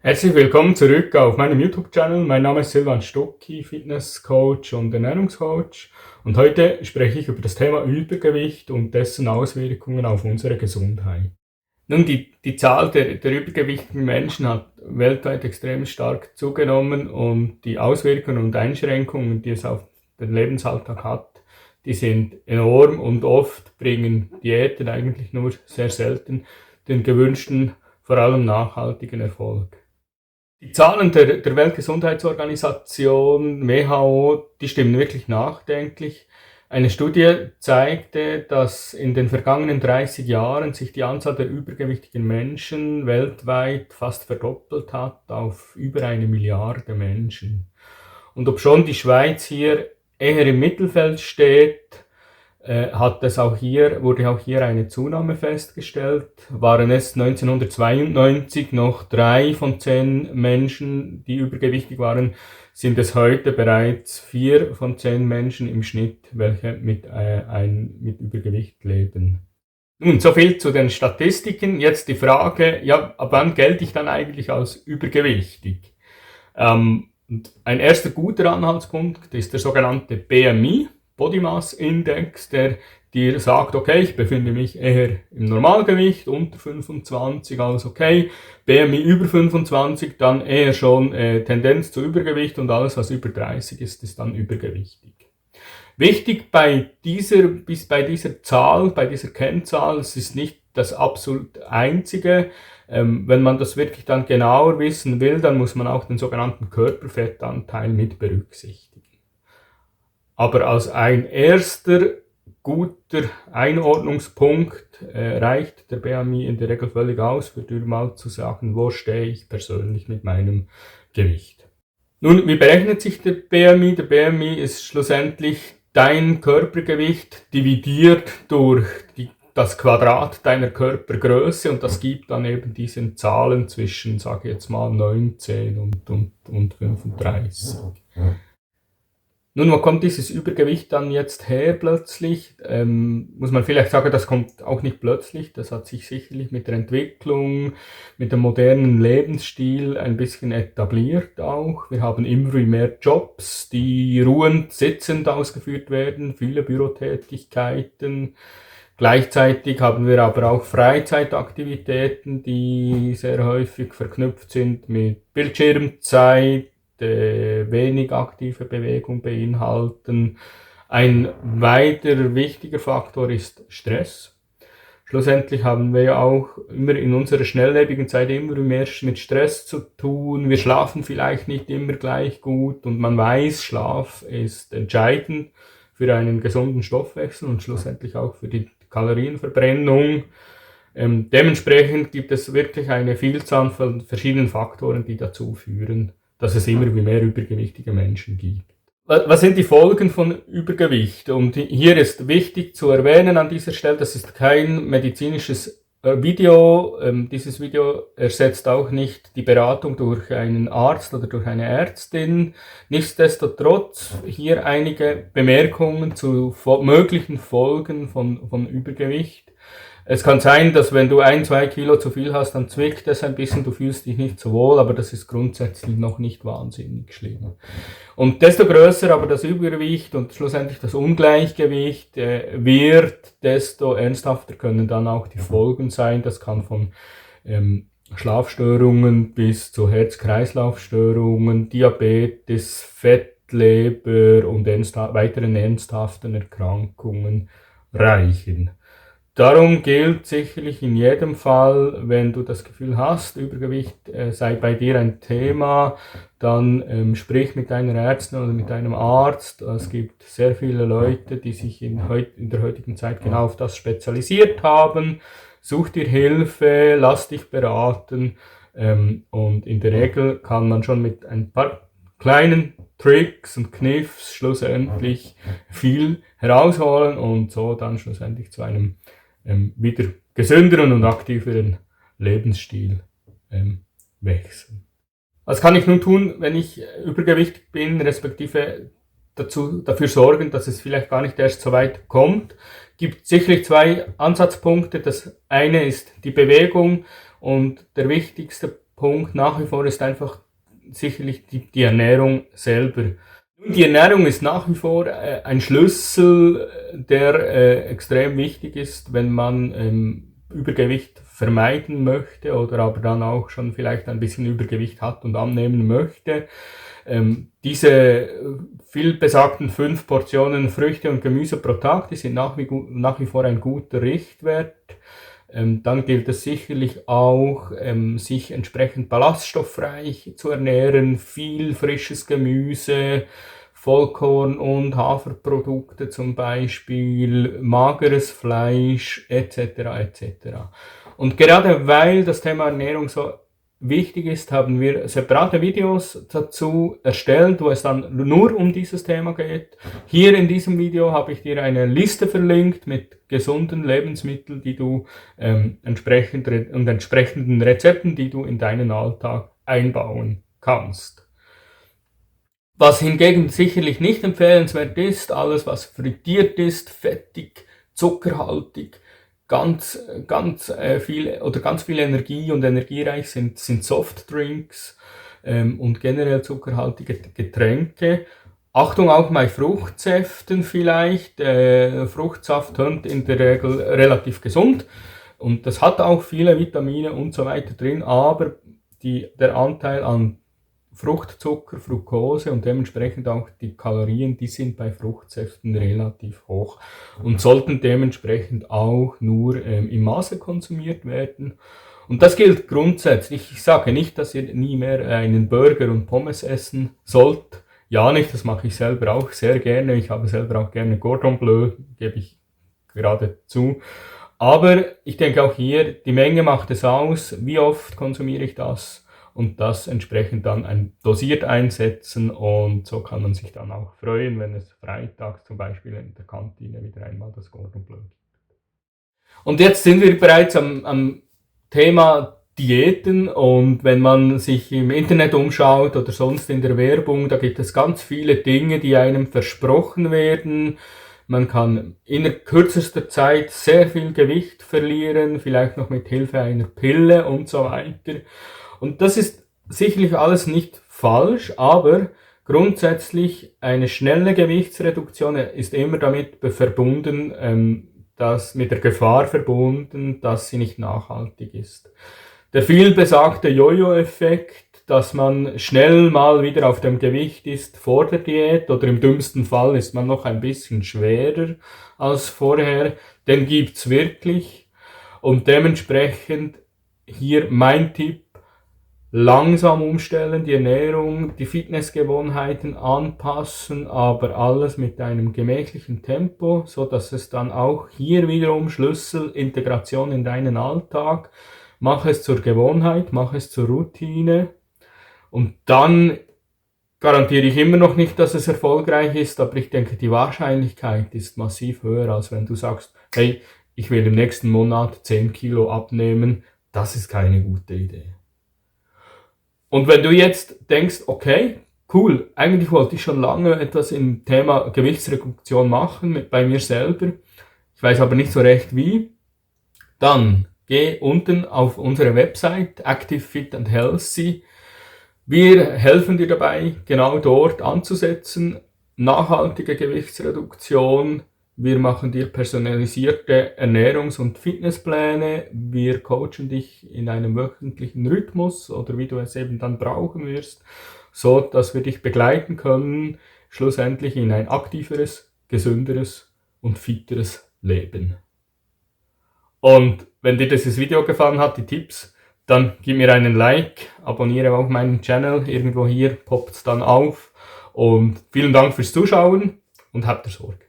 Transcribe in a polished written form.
Herzlich willkommen zurück auf meinem YouTube-Channel. Mein Name ist Silvan Stucki, Fitnesscoach und Ernährungscoach. Und heute spreche ich über das Thema Übergewicht und dessen Auswirkungen auf unsere Gesundheit. Nun, die Zahl der übergewichtigen Menschen hat weltweit extrem stark zugenommen und die Auswirkungen und Einschränkungen, die es auf den Lebensalltag hat, die sind enorm und oft bringen Diäten eigentlich nur sehr selten den gewünschten, vor allem nachhaltigen Erfolg. Die Zahlen der Weltgesundheitsorganisation WHO, die stimmen wirklich nachdenklich. Eine Studie zeigte, dass in den vergangenen 30 Jahren sich die Anzahl der übergewichtigen Menschen weltweit fast verdoppelt hat auf über 1 Milliarde Menschen. Und obschon die Schweiz hier eher im Mittelfeld steht, wurde auch hier eine Zunahme festgestellt. Waren es 1992 noch 3 von 10 Menschen, die übergewichtig waren, sind es heute bereits 4 von 10 Menschen im Schnitt, welche mit Übergewicht leben. Nun, so viel zu den Statistiken. Jetzt die Frage, ja, ab wann gelte ich dann eigentlich als übergewichtig? Und ein erster guter Anhaltspunkt ist der sogenannte BMI, Body Mass Index, der dir sagt, okay, ich befinde mich eher im Normalgewicht, unter 25, alles okay. BMI über 25, dann eher schon Tendenz zu Übergewicht, und alles, was über 30 ist dann übergewichtig. Wichtig bei dieser Zahl, bei dieser Kennzahl, es ist nicht das absolut einzige. Wenn man das wirklich dann genauer wissen will, dann muss man auch den sogenannten Körperfettanteil mit berücksichtigen. Aber als ein erster guter Einordnungspunkt reicht der BMI in der Regel völlig aus, für dir mal zu sagen, wo stehe ich persönlich mit meinem Gewicht. Nun, wie berechnet sich der BMI? Der BMI ist schlussendlich dein Körpergewicht dividiert durch das Quadrat deiner Körpergröße, und das gibt dann eben diese Zahlen zwischen, sage ich jetzt mal, 19 und 35. Nun, wo kommt dieses Übergewicht dann jetzt her plötzlich? Muss man vielleicht sagen, das kommt auch nicht plötzlich. Das hat sich sicherlich mit der Entwicklung, mit dem modernen Lebensstil ein bisschen etabliert auch. Wir haben immer mehr Jobs, die ruhend, sitzend ausgeführt werden, viele Bürotätigkeiten. Gleichzeitig haben wir aber auch Freizeitaktivitäten, die sehr häufig verknüpft sind mit Bildschirmzeit, wenig aktive Bewegung beinhalten. Ein weiterer wichtiger Faktor ist Stress. Schlussendlich haben wir ja auch immer in unserer schnelllebigen Zeit immer mehr mit Stress zu tun. Wir schlafen vielleicht nicht immer gleich gut, und man weiß, Schlaf ist entscheidend für einen gesunden Stoffwechsel und schlussendlich auch für die Kalorienverbrennung. Dementsprechend gibt es wirklich eine Vielzahl von verschiedenen Faktoren, die dazu führen, dass es immer mehr übergewichtige Menschen gibt. Was sind die Folgen von Übergewicht? Und hier ist wichtig zu erwähnen an dieser Stelle, das ist kein medizinisches Video. Dieses Video ersetzt auch nicht die Beratung durch einen Arzt oder durch eine Ärztin. Nichtsdestotrotz hier einige Bemerkungen zu möglichen Folgen von Übergewicht. Es kann sein, dass wenn du 1-2 Kilo zu viel hast, dann zwickt es ein bisschen, du fühlst dich nicht so wohl, aber das ist grundsätzlich noch nicht wahnsinnig schlimm. Und desto größer aber das Übergewicht und schlussendlich das Ungleichgewicht wird, desto ernsthafter können dann auch die Folgen sein. Das kann von Schlafstörungen bis zu Herz-Kreislauf-Störungen, Diabetes, Fettleber und weiteren ernsthaften Erkrankungen reichen. Darum gilt sicherlich in jedem Fall, wenn du das Gefühl hast, Übergewicht sei bei dir ein Thema, dann sprich mit deiner Ärztin oder mit deinem Arzt. Es gibt sehr viele Leute, die sich in der heutigen Zeit genau auf das spezialisiert haben. Such dir Hilfe, lass dich beraten, und in der Regel kann man schon mit ein paar kleinen Tricks und Kniffs schlussendlich viel herausholen und so dann schlussendlich zu einem wieder gesünderen und aktiveren Lebensstil wechseln. Was kann ich nun tun, wenn ich übergewichtig bin, respektive dafür sorgen, dass es vielleicht gar nicht erst so weit kommt? Gibt sicherlich 2 Ansatzpunkte. Das eine ist die Bewegung, und der wichtigste Punkt nach wie vor ist einfach sicherlich die Ernährung selber. Die Ernährung ist nach wie vor ein Schlüssel, der extrem wichtig ist, wenn man Übergewicht vermeiden möchte oder aber dann auch schon vielleicht ein bisschen Übergewicht hat und abnehmen möchte. Diese viel besagten 5 Portionen Früchte und Gemüse pro Tag, die sind nach wie vor ein guter Richtwert. Dann gilt es sicherlich auch, sich entsprechend ballaststoffreich zu ernähren, viel frisches Gemüse, Vollkorn- und Haferprodukte zum Beispiel, mageres Fleisch etc. etc. Und gerade weil das Thema Ernährung so wichtig ist, haben wir separate Videos dazu erstellt, wo es dann nur um dieses Thema geht. Hier in diesem Video habe ich dir eine Liste verlinkt mit gesunden Lebensmitteln, die du entsprechenden Rezepten, die du in deinen Alltag einbauen kannst. Was hingegen sicherlich nicht empfehlenswert ist, alles was frittiert ist, fettig, zuckerhaltig, ganz viel Energie und energiereich sind Softdrinks und generell zuckerhaltige Getränke. Achtung auch bei Fruchtsäften vielleicht. Fruchtsaft tönt in der Regel relativ gesund und das hat auch viele Vitamine und so weiter drin, aber der Anteil an Fruchtzucker, Fructose und dementsprechend auch die Kalorien, die sind bei Fruchtsäften relativ hoch und sollten dementsprechend auch nur im Maße konsumiert werden. Und das gilt grundsätzlich. Ich sage nicht, dass ihr nie mehr einen Burger und Pommes essen sollt. Ja, nicht, das mache ich selber auch sehr gerne. Ich habe selber auch gerne Cordon Bleu, gebe ich gerade zu. Aber ich denke auch hier, die Menge macht es aus. Wie oft konsumiere ich das? Und das entsprechend dann dosiert einsetzen und so kann man sich dann auch freuen, wenn es freitags zum Beispiel in der Kantine wieder einmal das Cordon Bleu gibt. Und jetzt sind wir bereits am Thema Diäten und wenn man sich im Internet umschaut oder sonst in der Werbung, da gibt es ganz viele Dinge, die einem versprochen werden. Man kann in kürzester Zeit sehr viel Gewicht verlieren, vielleicht noch mit Hilfe einer Pille und so weiter. Und das ist sicherlich alles nicht falsch, aber grundsätzlich eine schnelle Gewichtsreduktion ist immer damit verbunden, mit der Gefahr verbunden, dass sie nicht nachhaltig ist. Der vielbesagte Jojo-Effekt, dass man schnell mal wieder auf dem Gewicht ist vor der Diät oder im dümmsten Fall ist man noch ein bisschen schwerer als vorher, den gibt's wirklich und dementsprechend hier mein Tipp: langsam umstellen, die Ernährung, die Fitnessgewohnheiten anpassen, aber alles mit einem gemächlichen Tempo, so dass es dann auch hier wiederum Schlüsselintegration in deinen Alltag. Mach es zur Gewohnheit, mach es zur Routine und dann garantiere ich immer noch nicht, dass es erfolgreich ist, aber ich denke, die Wahrscheinlichkeit ist massiv höher, als wenn du sagst, hey, ich will im nächsten Monat 10 Kilo abnehmen. Das ist keine gute Idee. Und wenn du jetzt denkst, okay, cool, eigentlich wollte ich schon lange etwas im Thema Gewichtsreduktion machen, bei mir selber, ich weiß aber nicht so recht wie, dann geh unten auf unsere Website Active Fit and Healthy. Wir helfen dir dabei, genau dort anzusetzen, nachhaltige Gewichtsreduktion. Wir machen dir personalisierte Ernährungs- und Fitnesspläne. Wir coachen dich in einem wöchentlichen Rhythmus oder wie du es eben dann brauchen wirst, so dass wir dich begleiten können, schlussendlich in ein aktiveres, gesünderes und fitteres Leben. Und wenn dir dieses Video gefallen hat, die Tipps, dann gib mir einen Like, abonniere auch meinen Channel, irgendwo hier poppt es dann auf. Und vielen Dank fürs Zuschauen und habt ihr Sorge.